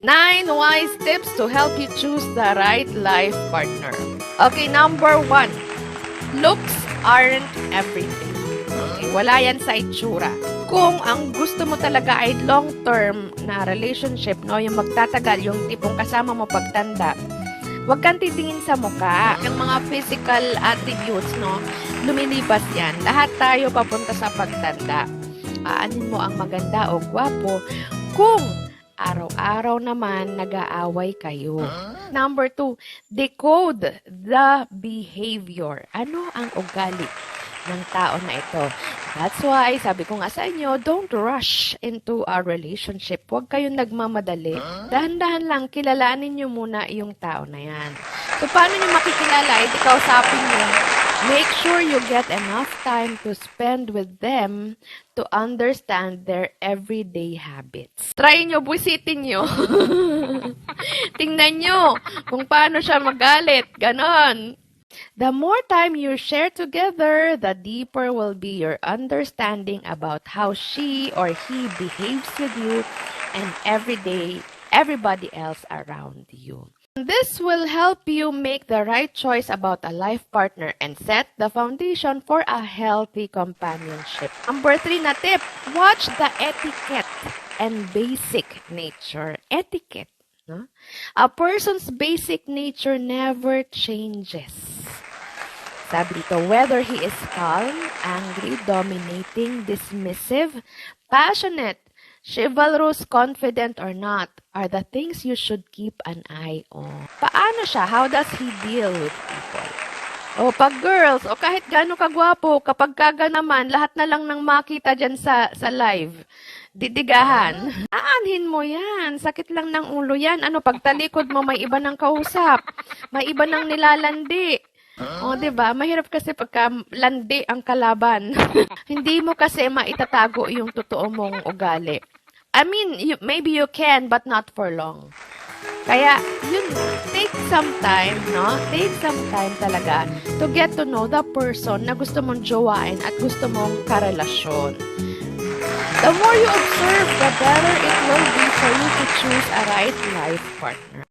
9 wise tips to help you choose the right life partner. Okay, number 1. Looks aren't everything. Okay, wala yan sa itsura. Kung ang gusto mo talaga ay long-term na relationship, no, yung magtatagal, yung tipong kasama mo pagtanda, huwag kang titingin sa mukha. Yung mga physical attributes, no, lumilipas yan. Lahat tayo papunta sa pagtanda. Aanin mo ang maganda o gwapo kung araw-araw naman nag-aaway kayo. Number 2, decode the behavior. Ano ang ugali ng tao na ito? That's why, sabi ko nga sa inyo, don't rush into a relationship. Huwag kayong nagmamadali. Dahan-dahan lang, kilalanin nyo muna yung tao na yan. So, paano nyo makikilala? Ito kausapin nyo. Make sure you get enough time to spend with them to understand their everyday habits. Try nyo, busitin nyo. Tingnan nyo kung paano siya magalit. Ganon. The more time you share together, the deeper will be your understanding about how she or he behaves with you and everybody else around you. This will help you make the right choice about a life partner and set the foundation for a healthy companionship. Number 3 na tip, watch the etiquette and basic nature. Etiquette. No? A person's basic nature never changes. Sabi dito, whether he is calm, angry, dominating, dismissive, passionate, chivalrous, confident, or not, are the things you should keep an eye on. Paano siya? How does he deal with people? O pag girls, o kahit gaano kagwapo, kapag kaga naman, lahat na lang nang makita dyan sa live, didigahan. Aanhin mo yan. Sakit lang ng ulo yan. Ano, pagtalikod mo, may iba ng kausap. May iba ng nilalandi. O, diba? Mahirap kasi pagka landi ang kalaban. Hindi mo kasi maitatago yung totoo mong ugali. I mean, maybe you can, but not for long. Kaya, yun, take some time, no? Take some time talaga to get to know the person na gusto mong jowain at gusto mong karelasyon. The more you observe, the better it will be for you to choose a right life partner.